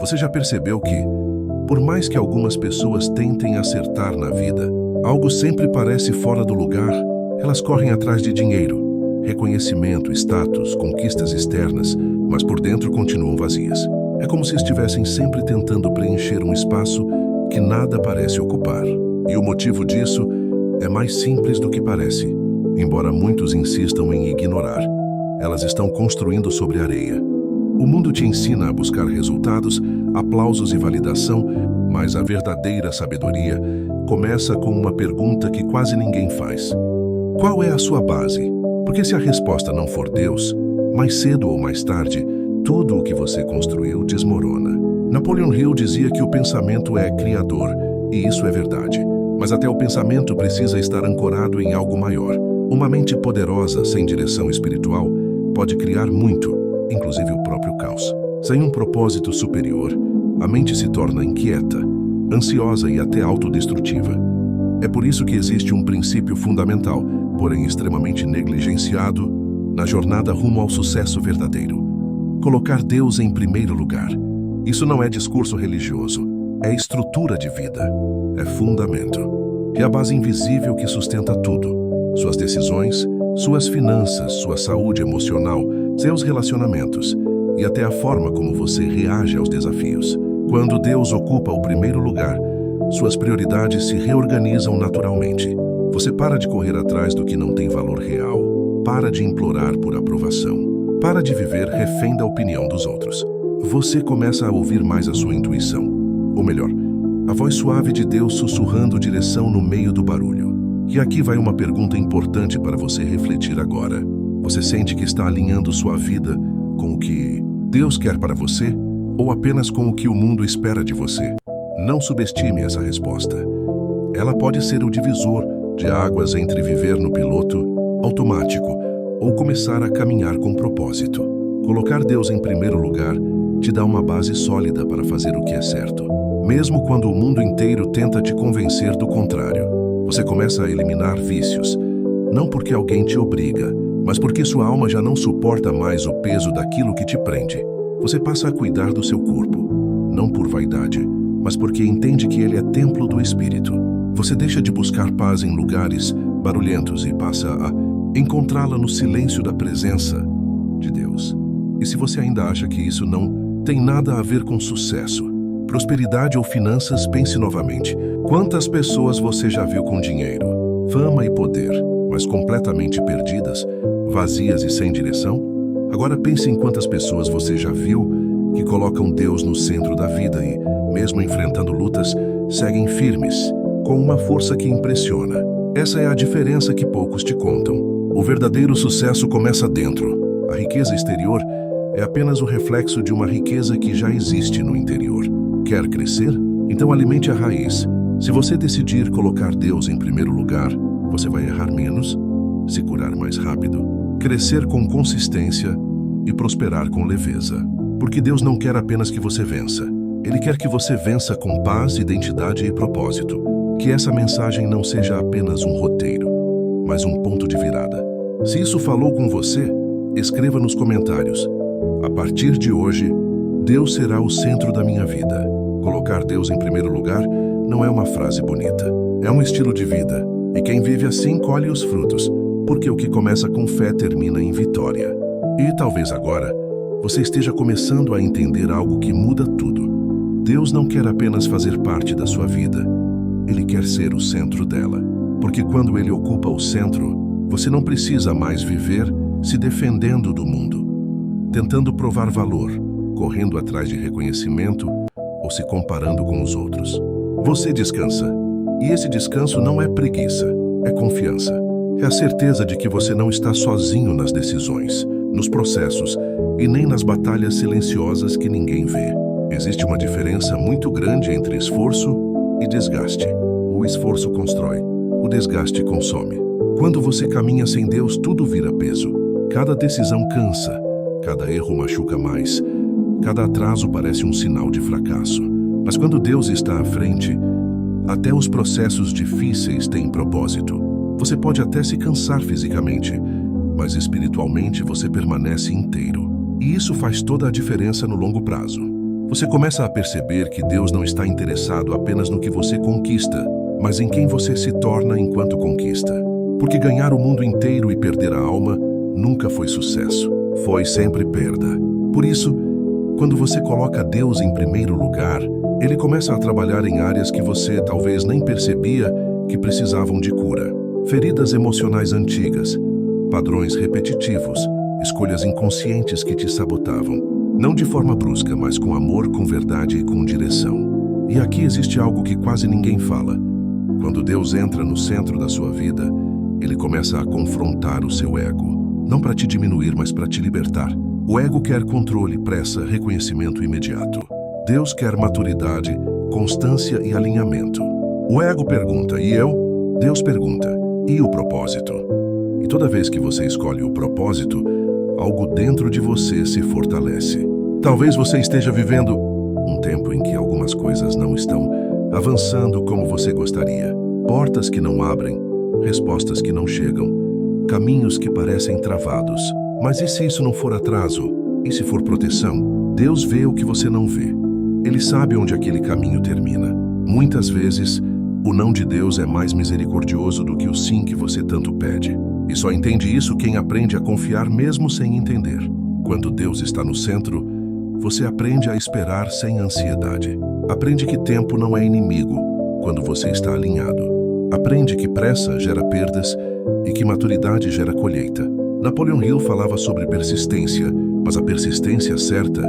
Você já percebeu que, por mais que algumas pessoas tentem acertar na vida, algo sempre parece fora do lugar? Elas correm atrás de dinheiro, reconhecimento, status, conquistas externas, mas por dentro continuam vazias. É como se estivessem sempre tentando preencher um espaço que nada parece ocupar. E o motivo disso é mais simples do que parece, embora muitos insistam em ignorar. Elas estão construindo sobre areia. O mundo te ensina a buscar resultados, aplausos e validação, mas a verdadeira sabedoria começa com uma pergunta que quase ninguém faz. Qual é a sua base? Porque se a resposta não for Deus, mais cedo ou mais tarde, tudo o que você construiu desmorona. Napoleon Hill dizia que o pensamento é criador, e isso é verdade. Mas até o pensamento precisa estar ancorado em algo maior. Uma mente poderosa, sem direção espiritual, pode criar muito, inclusive o próprio caos. Sem um propósito superior, a mente se torna inquieta, ansiosa e até autodestrutiva. É por isso que existe um princípio fundamental, porém extremamente negligenciado, na jornada rumo ao sucesso verdadeiro. Colocar Deus em primeiro lugar. Isso não é discurso religioso, é estrutura de vida, é fundamento. É a base invisível que sustenta tudo. Suas decisões, suas finanças, sua saúde emocional, seus relacionamentos e até a forma como você reage aos desafios. Quando Deus ocupa o primeiro lugar, suas prioridades se reorganizam naturalmente. Você para de correr atrás do que não tem valor real, para de implorar por aprovação, para de viver refém da opinião dos outros. Você começa a ouvir mais a sua intuição, ou melhor, a voz suave de Deus sussurrando direção no meio do barulho. E aqui vai uma pergunta importante para você refletir agora. Você sente que está alinhando sua vida com o que Deus quer para você ou apenas com o que o mundo espera de você? Não subestime essa resposta. Ela pode ser o divisor de águas entre viver no piloto automático ou começar a caminhar com propósito. Colocar Deus em primeiro lugar te dá uma base sólida para fazer o que é certo. Mesmo quando o mundo inteiro tenta te convencer do contrário, você começa a eliminar vícios, não porque alguém te obriga, mas porque sua alma já não suporta mais o peso daquilo que te prende. Você passa a cuidar do seu corpo, não por vaidade, mas porque entende que ele é templo do Espírito. Você deixa de buscar paz em lugares barulhentos e passa a encontrá-la no silêncio da presença de Deus. E se você ainda acha que isso não tem nada a ver com sucesso, prosperidade ou finanças, pense novamente. Quantas pessoas você já viu com dinheiro, fama e poder, mas completamente perdidas, vazias e sem direção? Agora pense em quantas pessoas você já viu que colocam Deus no centro da vida e, mesmo enfrentando lutas, seguem firmes, com uma força que impressiona. Essa é a diferença que poucos te contam. O verdadeiro sucesso começa dentro. A riqueza exterior é apenas o reflexo de uma riqueza que já existe no interior. Quer crescer? Então alimente a raiz. Se você decidir colocar Deus em primeiro lugar, você vai errar menos, se curar mais rápido, crescer com consistência e prosperar com leveza. Porque Deus não quer apenas que você vença. Ele quer que você vença com paz, identidade e propósito. Que essa mensagem não seja apenas um roteiro, mas um ponto de virada. Se isso falou com você, escreva nos comentários. A partir de hoje, Deus será o centro da minha vida. Colocar Deus em primeiro lugar não é uma frase bonita, é um estilo de vida. E quem vive assim colhe os frutos, porque o que começa com fé termina em vitória. E talvez agora você esteja começando a entender algo que muda tudo. Deus não quer apenas fazer parte da sua vida, Ele quer ser o centro dela. Porque quando Ele ocupa o centro, você não precisa mais viver se defendendo do mundo, tentando provar valor, correndo atrás de reconhecimento ou se comparando com os outros. Você descansa. E esse descanso não é preguiça, é confiança. É a certeza de que você não está sozinho nas decisões, nos processos e nem nas batalhas silenciosas que ninguém vê. Existe uma diferença muito grande entre esforço e desgaste. O esforço constrói, o desgaste consome. Quando você caminha sem Deus, tudo vira peso. Cada decisão cansa, cada erro machuca mais, cada atraso parece um sinal de fracasso. Mas quando Deus está à frente, até os processos difíceis têm propósito. Você pode até se cansar fisicamente, mas espiritualmente você permanece inteiro. E isso faz toda a diferença no longo prazo. Você começa a perceber que Deus não está interessado apenas no que você conquista, mas em quem você se torna enquanto conquista. Porque ganhar o mundo inteiro e perder a alma nunca foi sucesso, foi sempre perda. Por isso, quando você coloca Deus em primeiro lugar, Ele começa a trabalhar em áreas que você talvez nem percebia que precisavam de cura. Feridas emocionais antigas, padrões repetitivos, escolhas inconscientes que te sabotavam. Não de forma brusca, mas com amor, com verdade e com direção. E aqui existe algo que quase ninguém fala. Quando Deus entra no centro da sua vida, Ele começa a confrontar o seu ego. Não para te diminuir, mas para te libertar. O ego quer controle, pressa, reconhecimento imediato. Deus quer maturidade, constância e alinhamento. O ego pergunta, e eu? Deus pergunta, e o propósito? E toda vez que você escolhe o propósito, algo dentro de você se fortalece. Talvez você esteja vivendo um tempo em que algumas coisas não estão avançando como você gostaria. Portas que não abrem, respostas que não chegam, caminhos que parecem travados. Mas e se isso não for atraso? E se for proteção? Deus vê o que você não vê. Ele sabe onde aquele caminho termina. Muitas vezes, o não de Deus é mais misericordioso do que o sim que você tanto pede. E só entende isso quem aprende a confiar mesmo sem entender. Quando Deus está no centro, você aprende a esperar sem ansiedade. Aprende que tempo não é inimigo quando você está alinhado. Aprende que pressa gera perdas e que maturidade gera colheita. Napoleon Hill falava sobre persistência, mas a persistência certa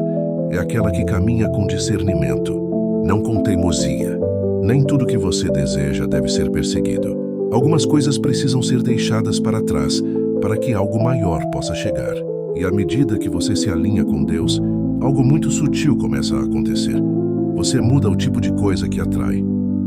é aquela que caminha com discernimento, não com teimosia. Nem tudo que você deseja deve ser perseguido. Algumas coisas precisam ser deixadas para trás para que algo maior possa chegar. E à medida que você se alinha com Deus, algo muito sutil começa a acontecer. Você muda o tipo de coisa que atrai.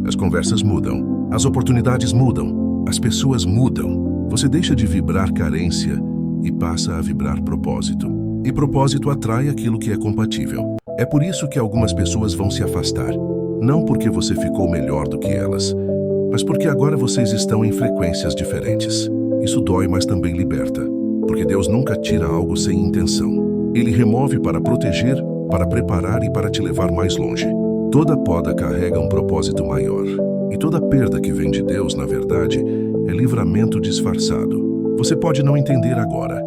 As conversas mudam, as oportunidades mudam, as pessoas mudam. Você deixa de vibrar carência e passa a vibrar propósito. E propósito atrai aquilo que é compatível. É por isso que algumas pessoas vão se afastar. Não porque você ficou melhor do que elas, mas porque agora vocês estão em frequências diferentes. Isso dói, mas também liberta. Porque Deus nunca tira algo sem intenção. Ele remove para proteger, para preparar e para te levar mais longe. Toda poda carrega um propósito maior. E toda perda que vem de Deus, na verdade, é livramento disfarçado. Você pode não entender agora,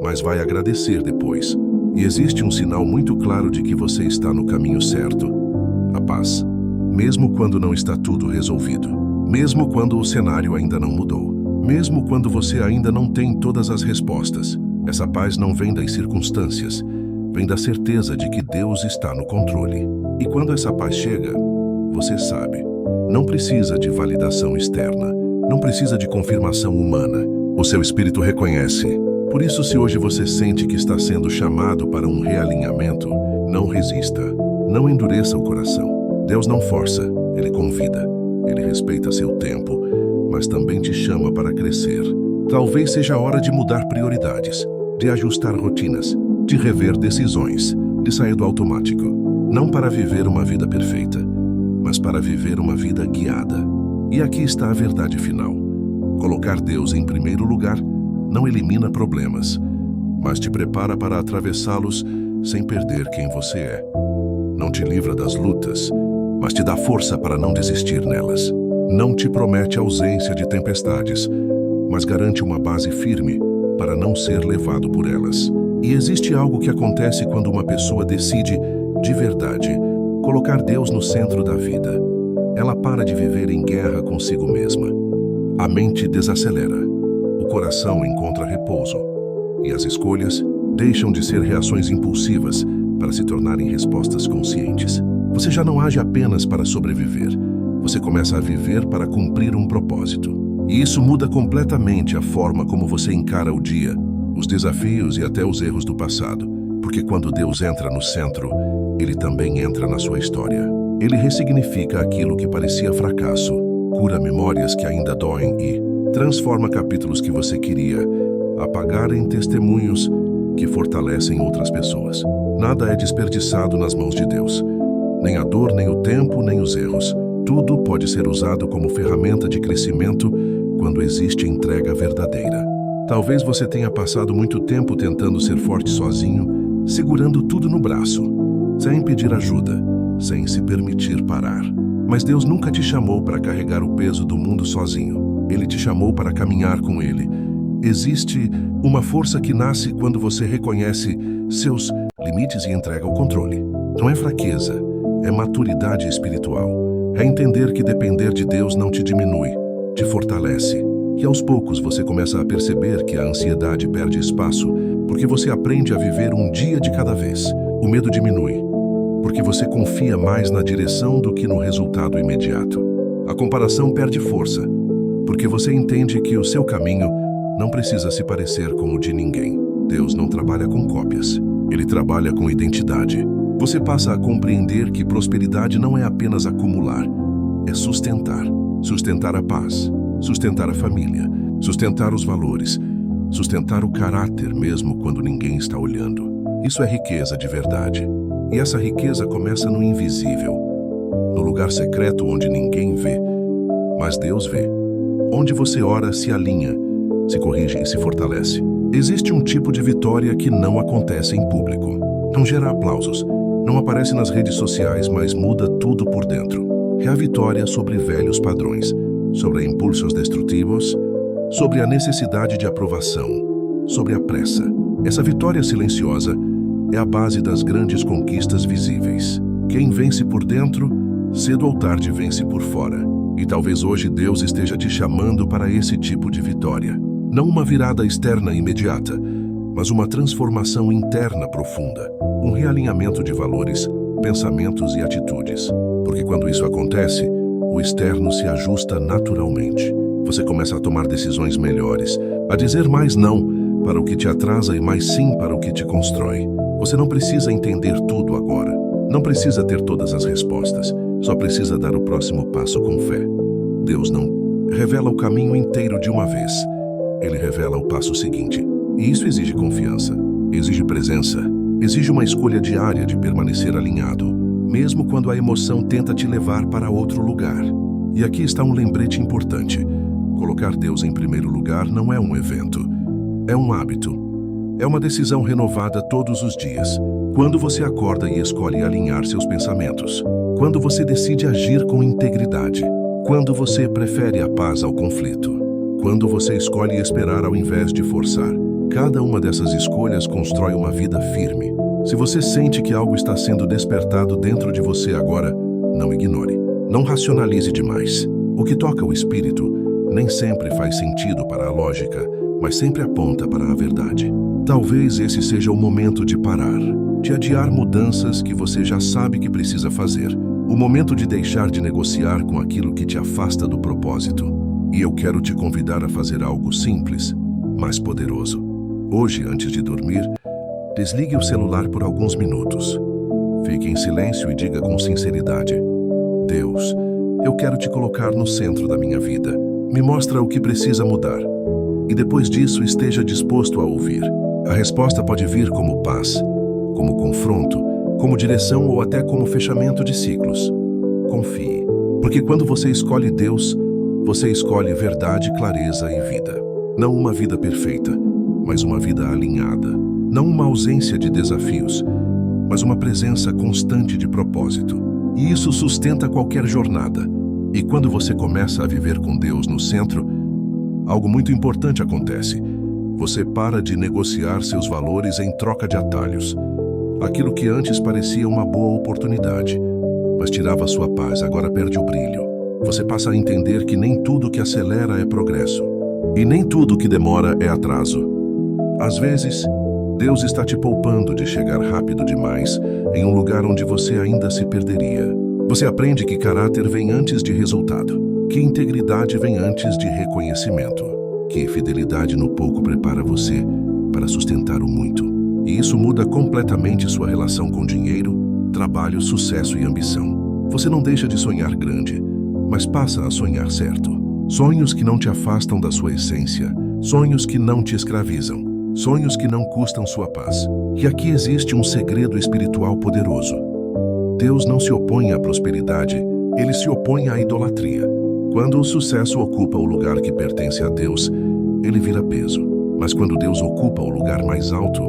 mas vai agradecer depois. E existe um sinal muito claro de que você está no caminho certo. A paz. Mesmo quando não está tudo resolvido. Mesmo quando o cenário ainda não mudou. Mesmo quando você ainda não tem todas as respostas. Essa paz não vem das circunstâncias. Vem da certeza de que Deus está no controle. E quando essa paz chega, você sabe. Não precisa de validação externa. Não precisa de confirmação humana. O seu espírito reconhece. Por isso, se hoje você sente que está sendo chamado para um realinhamento, não resista. Não endureça o coração. Deus não força, Ele convida. Ele respeita seu tempo, mas também te chama para crescer. Talvez seja a hora de mudar prioridades, de ajustar rotinas, de rever decisões, de sair do automático. Não para viver uma vida perfeita, mas para viver uma vida guiada. E aqui está a verdade final. Colocar Deus em primeiro lugar não elimina problemas, mas te prepara para atravessá-los sem perder quem você é. Não te livra das lutas, mas te dá força para não desistir nelas. Não te promete ausência de tempestades, mas garante uma base firme para não ser levado por elas. E existe algo que acontece quando uma pessoa decide, de verdade, colocar Deus no centro da vida. Ela para de viver em guerra consigo mesma. A mente desacelera, o coração encontra repouso, e as escolhas deixam de ser reações impulsivas para se tornarem respostas conscientes. Você já não age apenas para sobreviver, você começa a viver para cumprir um propósito. E isso muda completamente a forma como você encara o dia, os desafios e até os erros do passado. Porque quando Deus entra no centro, Ele também entra na sua história. Ele ressignifica aquilo que parecia fracasso, cura memórias que ainda doem e transforma capítulos que você queria apagar em testemunhos que fortalecem outras pessoas. Nada é desperdiçado nas mãos de Deus. Nem a dor, nem o tempo, nem os erros. Tudo pode ser usado como ferramenta de crescimento quando existe entrega verdadeira. Talvez você tenha passado muito tempo tentando ser forte sozinho, segurando tudo no braço. sem pedir ajuda, sem se permitir parar. Mas Deus nunca te chamou para carregar o peso do mundo sozinho. Ele te chamou para caminhar com Ele. Existe uma força que nasce quando você reconhece seus limites e entrega o controle. Não é fraqueza, é maturidade espiritual. É entender que depender de Deus não te diminui, te fortalece. E aos poucos você começa a perceber que a ansiedade perde espaço, porque você aprende a viver um dia de cada vez. O medo diminui, porque você confia mais na direção do que no resultado imediato. A comparação perde força, porque você entende que o seu caminho não precisa se parecer com o de ninguém. Deus não trabalha com cópias, Ele trabalha com identidade. Você passa a compreender que prosperidade não é apenas acumular, é sustentar. Sustentar a paz, sustentar a família, sustentar os valores, sustentar o caráter mesmo quando ninguém está olhando. Isso é riqueza de verdade. E essa riqueza começa no invisível, no lugar secreto onde ninguém vê, mas Deus vê. Onde você ora, se alinha, se corrige e se fortalece. Existe um tipo de vitória que não acontece em público. Não gera aplausos, não aparece nas redes sociais, mas muda tudo por dentro. É a vitória sobre velhos padrões, sobre impulsos destrutivos, sobre a necessidade de aprovação, sobre a pressa. Essa vitória silenciosa é a base das grandes conquistas visíveis. Quem vence por dentro, cedo ou tarde vence por fora. E talvez hoje Deus esteja te chamando para esse tipo de vitória. Não uma virada externa imediata, mas uma transformação interna profunda. Um realinhamento de valores, pensamentos e atitudes. Porque quando isso acontece, o externo se ajusta naturalmente. Você começa a tomar decisões melhores, a dizer mais não para o que te atrasa e mais sim para o que te constrói. Você não precisa entender tudo agora. Não precisa ter todas as respostas. Só precisa dar o próximo passo com fé. Deus não revela o caminho inteiro de uma vez. Ele revela o passo seguinte. E isso exige confiança, exige presença, exige uma escolha diária de permanecer alinhado, mesmo quando a emoção tenta te levar para outro lugar. E aqui está um lembrete importante. Colocar Deus em primeiro lugar não é um evento, é um hábito. É uma decisão renovada todos os dias. Quando você acorda e escolhe alinhar seus pensamentos. Quando você decide agir com integridade. Quando você prefere a paz ao conflito. Quando você escolhe esperar ao invés de forçar. Cada uma dessas escolhas constrói uma vida firme. Se você sente que algo está sendo despertado dentro de você agora, não ignore. Não racionalize demais. O que toca o espírito nem sempre faz sentido para a lógica, mas sempre aponta para a verdade. Talvez esse seja o momento de parar, de adiar mudanças que você já sabe que precisa fazer. O momento de deixar de negociar com aquilo que te afasta do propósito. E eu quero te convidar a fazer algo simples, mas poderoso. Hoje, antes de dormir, desligue o celular por alguns minutos. Fique em silêncio e diga com sinceridade: Deus, eu quero te colocar no centro da minha vida. Me mostra o que precisa mudar. E depois disso, esteja disposto a ouvir. A resposta pode vir como paz, como confronto, como direção ou até como fechamento de ciclos. Confie, porque quando você escolhe Deus, você escolhe verdade, clareza e vida. Não uma vida perfeita, mas uma vida alinhada. Não uma ausência de desafios, mas uma presença constante de propósito. E isso sustenta qualquer jornada. E quando você começa a viver com Deus no centro, algo muito importante acontece. Você para de negociar seus valores em troca de atalhos. Aquilo que antes parecia uma boa oportunidade, mas tirava sua paz, agora perde o brilho. Você passa a entender que nem tudo que acelera é progresso. E nem tudo que demora é atraso. Às vezes, Deus está te poupando de chegar rápido demais em um lugar onde você ainda se perderia. Você aprende que caráter vem antes de resultado, que integridade vem antes de reconhecimento, que fidelidade no pouco prepara você para sustentar o muito. E isso muda completamente sua relação com dinheiro, trabalho, sucesso e ambição. Você não deixa de sonhar grande, mas passa a sonhar certo. Sonhos que não te afastam da sua essência, sonhos que não te escravizam, sonhos que não custam sua paz. E aqui existe um segredo espiritual poderoso. Deus não se opõe à prosperidade, ele se opõe à idolatria. Quando o sucesso ocupa o lugar que pertence a Deus, ele vira peso. Mas quando Deus ocupa o lugar mais alto,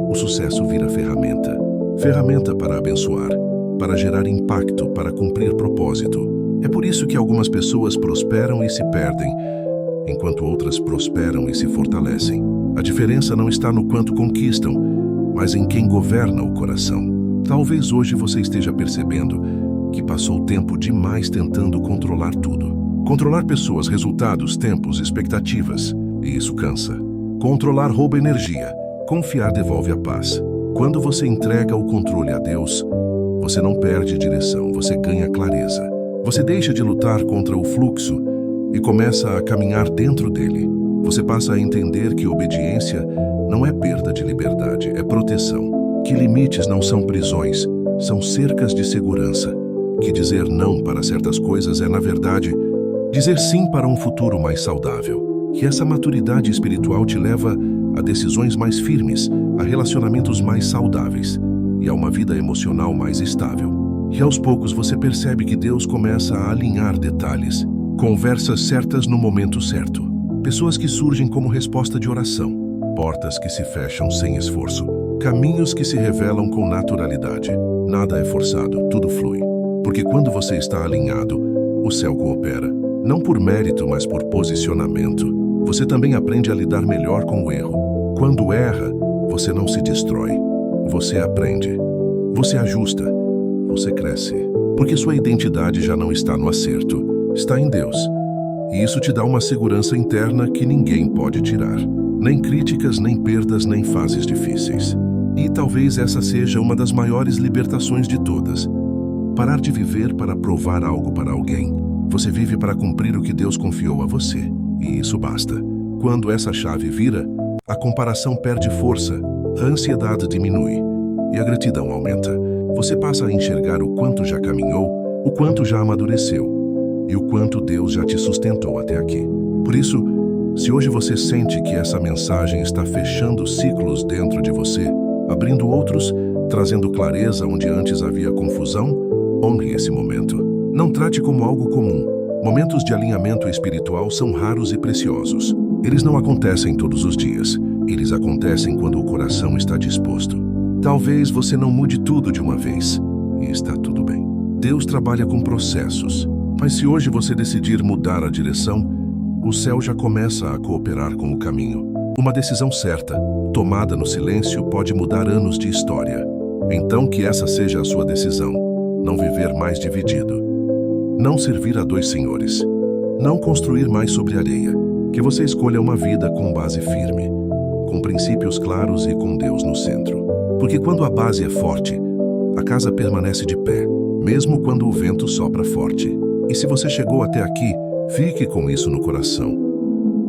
o sucesso vira ferramenta. ferramenta para abençoar, para gerar impacto, para cumprir propósito. É por isso que algumas pessoas prosperam e se perdem, enquanto outras prosperam e se fortalecem. A diferença não está no quanto conquistam, mas em quem governa o coração. Talvez hoje você esteja percebendo que passou tempo demais tentando controlar tudo. Controlar pessoas, resultados, tempos, expectativas. E isso cansa. Controlar rouba energia. Confiar devolve a paz. Quando você entrega o controle a Deus, você não perde direção, você ganha clareza. Você deixa de lutar contra o fluxo e começa a caminhar dentro dele. Você passa a entender que obediência não é perda de liberdade, é proteção. Que limites não são prisões, são cercas de segurança. Que dizer não para certas coisas é, na verdade, dizer sim para um futuro mais saudável. Que essa maturidade espiritual te leva a decisões mais firmes, a relacionamentos mais saudáveis e a uma vida emocional mais estável. E aos poucos você percebe que Deus começa a alinhar detalhes, conversas certas no momento certo, pessoas que surgem como resposta de oração, portas que se fecham sem esforço, caminhos que se revelam com naturalidade. Nada é forçado, tudo flui. Porque quando você está alinhado, o céu coopera. Não por mérito, mas por posicionamento. Você também aprende a lidar melhor com o erro. Quando erra, você não se destrói. Você aprende. Você ajusta. Você cresce. Porque sua identidade já não está no acerto. Está em Deus. E isso te dá uma segurança interna que ninguém pode tirar. Nem críticas, nem perdas, nem fases difíceis. E talvez essa seja uma das maiores libertações de todas. Parar de viver para provar algo para alguém. Você vive para cumprir o que Deus confiou a você. E isso basta. Quando essa chave vira, a comparação perde força, a ansiedade diminui e a gratidão aumenta. Você passa a enxergar o quanto já caminhou, o quanto já amadureceu e o quanto Deus já te sustentou até aqui. Por isso, se hoje você sente que essa mensagem está fechando ciclos dentro de você, abrindo outros, trazendo clareza onde antes havia confusão, honre esse momento. Não trate como algo comum. Momentos de alinhamento espiritual são raros e preciosos. Eles não acontecem todos os dias. Eles acontecem quando o coração está disposto. Talvez você não mude tudo de uma vez. E está tudo bem. Deus trabalha com processos. Mas se hoje você decidir mudar a direção, o céu já começa a cooperar com o caminho. Uma decisão certa, tomada no silêncio, pode mudar anos de história. Então que essa seja a sua decisão. Não viver mais dividido. Não servir a dois senhores. Não construir mais sobre areia. Que você escolha uma vida com base firme, com princípios claros e com Deus no centro. Porque quando a base é forte, a casa permanece de pé, mesmo quando o vento sopra forte. E se você chegou até aqui, fique com isso no coração.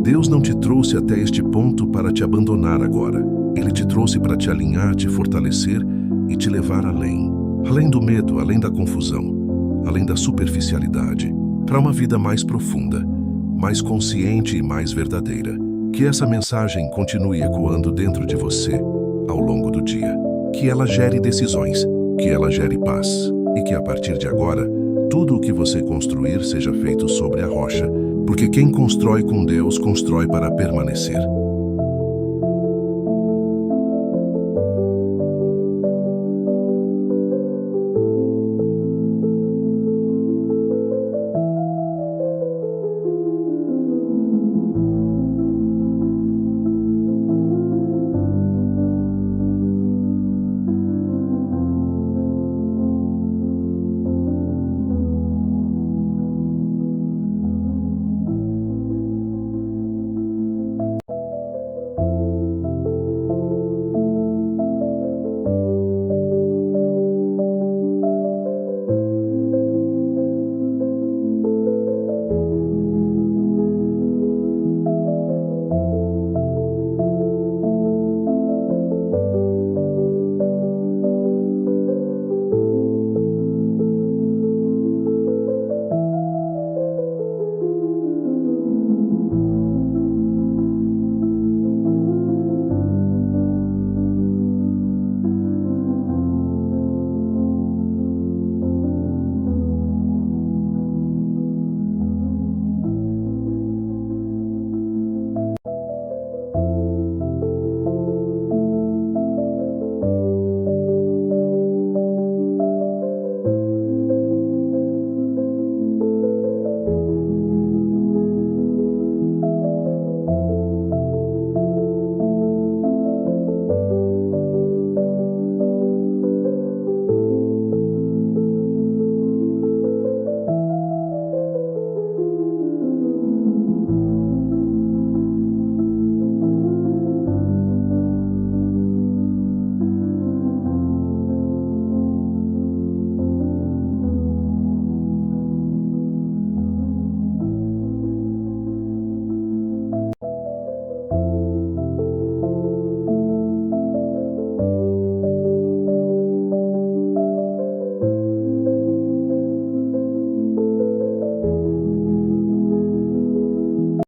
Deus não te trouxe até este ponto para te abandonar agora. Ele te trouxe para te alinhar, te fortalecer e te levar além. Além do medo, além da confusão, além da superficialidade, para uma vida mais profunda, mais consciente e mais verdadeira. Que essa mensagem continue ecoando dentro de você ao longo do dia. Que ela gere decisões, que ela gere paz. E que a partir de agora, tudo o que você construir seja feito sobre a rocha. Porque quem constrói com Deus, constrói para permanecer.